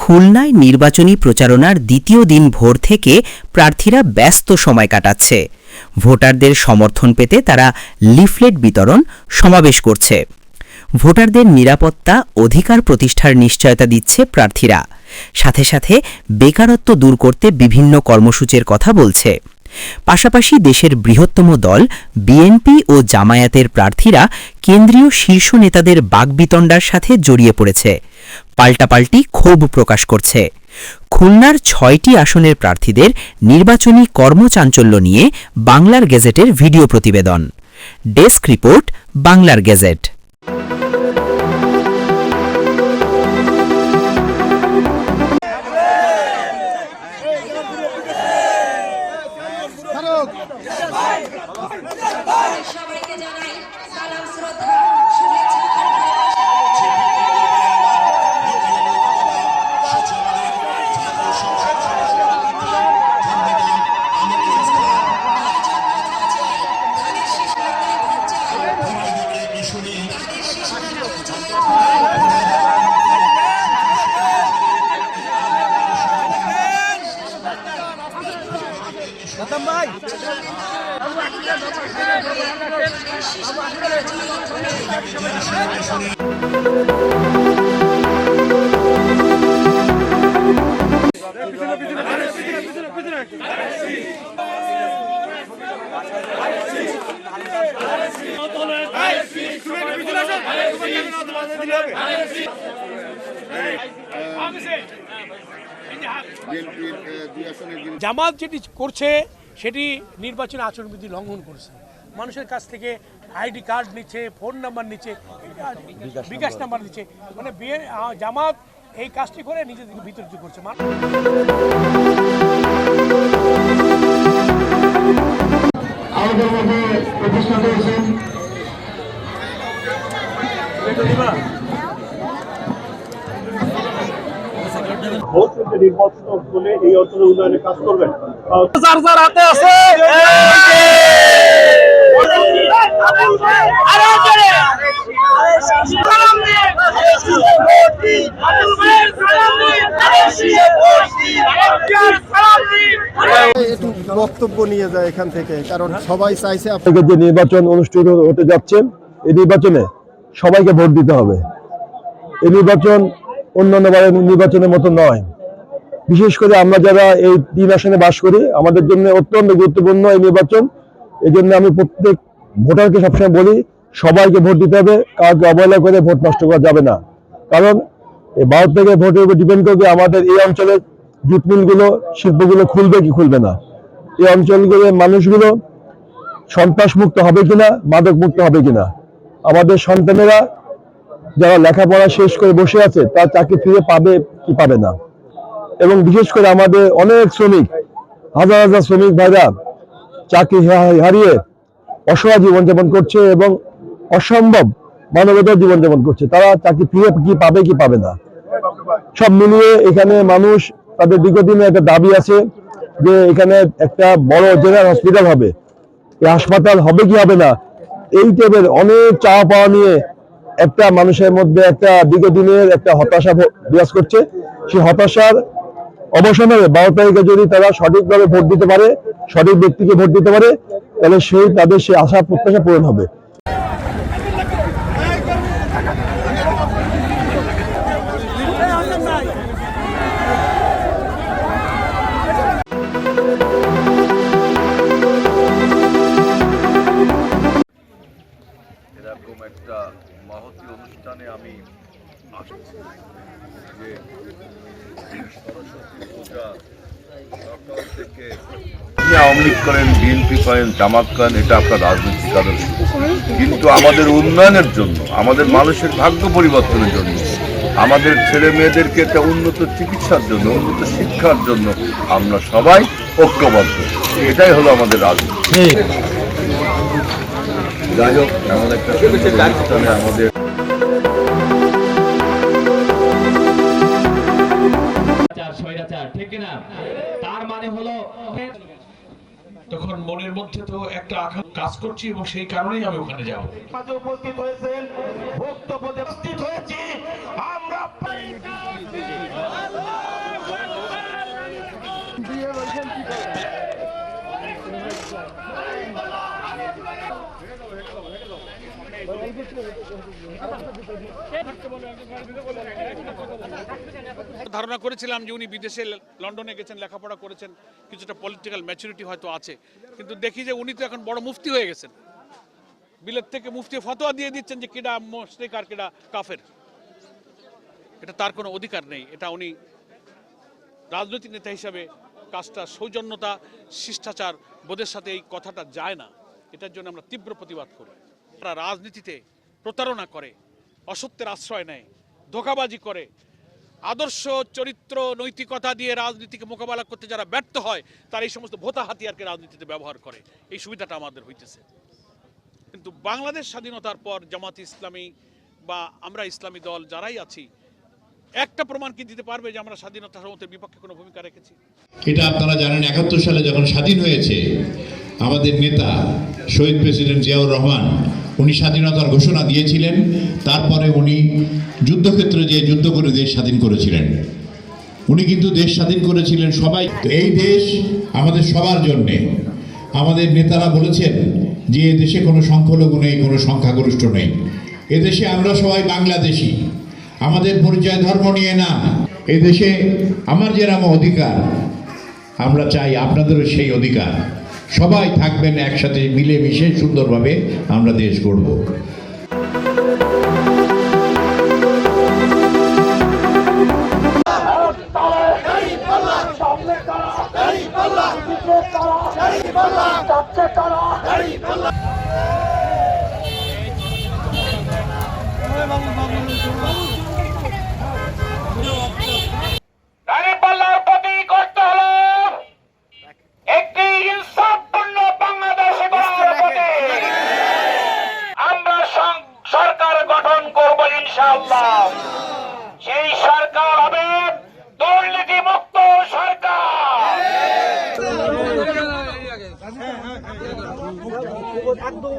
খুলনায় নির্বাচনী প্রচারণার দ্বিতীয় দিন ভোর থেকে প্রার্থীরা ব্যস্ত সময় কাটাচ্ছে। ভোটারদের সমর্থন পেতে তারা লিফলেট বিতরণ, সমাবেশ করছে। ভোটারদের নিরাপত্তা, অধিকার প্রতিষ্ঠার নিশ্চয়তা দিচ্ছে প্রার্থীরা। সাথে সাথে বেকারত্ব দূর করতে বিভিন্ন কর্মসূচির কথা বলছে। পাশাপাশি দেশের বৃহত্তম দল বিএনপি ও জামায়াতের প্রার্থীরা কেন্দ্রীয় শীর্ষ নেতাদের বাকবিতণ্ডার সাথে জড়িয়ে পড়েছে, পাল্টাপাল্টি ক্ষোভ প্রকাশ করছে। খুলনার ৬টি আসনের প্রার্থীদের নির্বাচনী কর্মচাঞ্চল্য নিয়ে বাংলার গেজেটের ভিডিও প্রতিবেদন। ডেস্ক রিপোর্ট, বাংলার গেজেট। জামাত যেটি করছে সেটি নির্বাচনী আচরণবিধি লঙ্ঘন করছে। মানুষের কাছ থেকে আইডি কার্ড নিচ্ছে, ফোন নাম্বার নিচ্ছে, বিকাশ নাম্বার নিচ্ছে। মানে জামাত এই কাজটি করে নিজেদেরকে বিতর্কিত করছে। আমাদের মধ্যে প্রতিষ্ঠা করেছেন নির্বাচন বলে এই অঞ্চলের উন্নয়নে কাজ করবেন। যার যার হাতে আছে একটু বক্তব্য নিয়ে যায় এখান থেকে, কারণ সবাই চাইছে আপনাদের যে নির্বাচন অনুষ্ঠিত হতে যাচ্ছে, এই নির্বাচনে সবাইকে ভোট দিতে হবে। এই নির্বাচন অন্যান্য বারের নির্বাচনের মতো নয়। বিশেষ করে আমরা যারা এই 3 আসনে বাস করি, আমাদের জন্য অত্যন্ত গুরুত্বপূর্ণ এই নির্বাচন। এই জন্য আমি প্রত্যেক ভোটারকে সবসময় বলি, সবাইকে ভোট দিতে হবে, কাউকে অবহেলা করে ভোট নষ্ট করা যাবে না। কারণ এই ভারত থেকে ভোটের উপর ডিপেন্ড করবে আমাদের এই অঞ্চলের জুট মিলগুলো, শিল্পগুলো খুলবে কি খুলবে না, এই অঞ্চলগুলোর মানুষগুলো সন্ত্রাস মুক্ত হবে কিনা, মাদক মুক্ত হবে কিনা, আমাদের সন্তানেরা যারা লেখাপড়া শেষ করে বসে আছে তার চাকরি ফিরে পাবে কি পাবে না। এবং বিশেষ করে আমাদের অনেক শ্রমিক, হাজার হাজার শ্রমিক ভাইরা চাকরি হারিয়ে অসহায় জীবনযাপন করছে এবং অসম্ভব মানবতার জীবনযাপন করছে। তারা চাকরি ফিরে কি পাবে কি পাবে না। সব মিলিয়ে এখানে মানুষ তাদের দীর্ঘদিনে একটা দাবি আছে যে এখানে একটা বড় জেনারেল হসপিটাল হবে। এই হাসপাতাল হবে কি হবে না, এই টাইপের অনেক চাওয়া পাওয়া নিয়ে একটা মানুষের মধ্যে একটা দীর্ঘদিনের একটা হতাশা বিরাজ করছে। সেই হতাশার অবসানে 12 তারিখে যদি তারা সঠিকভাবে ভোট দিতে পারে, সঠিক ব্যক্তিকে ভোট দিতে পারে, তাহলে তাদের সেই আশা প্রত্যাশা পূরণ হবে। এরকম একটা মহতী অনুষ্ঠানে আমি আসছি যে সরস্বতী পূজা সকাল থেকে আওয়ামী লীগ করেন, বিএনপি করেন, জামাত করেন, এটা আপনার রাজনৈতিক আদর্শ, কিন্তু আমাদের উন্নয়নের জন্য, আমাদের মানুষের ভাগ্য পরিবর্তনের জন্য, আমাদের ছেলে মেয়েদেরকে একটা উন্নত চিকিৎসার জন্য, উন্নত শিক্ষার জন্য আমরা সবাই ঐক্যবদ্ধ। এটাই হলো আমাদের রাজনীতি। যাই হোক, এমন একটা অনুষ্ঠানে আমাদের ঠিক না, তার মানে হলো তখন মনের মধ্যে তো একটা আঘাত কাজ করছি এবং সেই কারণেই আমি ওখানে যাব। মাঝে উপস্থিত হয়েছেন, বক্তব্যে উপস্থিত হয়েছি আমরা। ধারণা করেছিলাম যে উনি বিদেশে লন্ডনে গেছেন, লেখাপড়া করেছেন, কিছুটা পলিটিক্যাল ম্যাচুরিটি হয়তো আছে, কিন্তু দেখি যে উনি তো এখন বড় মুফতি হয়ে গেছেন। বিলেত থেকে মুফতি ফতোয়া দিয়ে দিচ্ছেন যে কেডা মুশরিক আর কেডা কাফের। এটা তার কোনো অধিকার নেই। এটা উনি রাজনৈতিক নেতা হিসাবে কাজটা সৌজন্যতা, শিষ্টাচার বোধের সাথে এই কথাটা যায় না। এটার জন্য আমরা তীব্র প্রতিবাদ করি। তারা রাজনীতিতে প্রতারণা করে, অসত্যের আশ্রয় নেয়, ধোঁকাবাজি করে, আদর্শ চরিত্র নৈতিকতা দিয়ে রাজনীতিকে মোকাবেলা করতে যারা ব্যর্থ হয় তারা এই সমস্ত ভোতা হাতিয়ারকে রাজনীতিতে ব্যবহার করে। এই সুবিধাটা আমাদের হইতেছে। কিন্তু বাংলাদেশ স্বাধীনতার পর জামাত ইসলামী বা আমরা ইসলামী দল যারাই আছি, একটা প্রমাণ কি দিতে পারবে যে আমরা স্বাধীনতা সমর্থনের বিপক্ষে কোনো ভূমিকা রেখেছি? এটা আপনারা জানেন, 71 সালে যখন স্বাধীন হয়েছে আমাদের নেতা শহীদ প্রেসিডেন্ট জিয়াউর রহমান, উনি স্বাধীনতার ঘোষণা দিয়েছিলেন। তারপরে উনি যুদ্ধক্ষেত্রে যে যুদ্ধ করে দেশ স্বাধীন করেছিলেন। উনি কিন্তু দেশ স্বাধীন করেছিলেন সবাই। তো এই দেশ আমাদের সবার জন্যে। আমাদের নেতারা বলেছেন যে এ দেশে কোনো সংখ্যালঘু নেই, কোনো সংখ্যাগরিষ্ঠ নেই। এদেশে আমরা সবাই বাংলাদেশি। আমাদের পরিচয় ধর্ম নিয়ে না। এই দেশে আমার যেরকম অধিকার, আমরা চাই আপনাদেরও সেই অধিকার। সবাই থাকবেন একসাথে, মিলেমিশে সুন্দরভাবে আমরা দেশ গড়ব। দাঁড়িপাল্লার প্রতি করতে হলো একটি ইনসাফপূর্ণ বাংলাদেশ গড়ার প্রতি আমরা সরকার গঠন করব ইনশাআল্লাহ। সেই সরকার হবে দুর্নীতি মুক্ত সরকার। একদম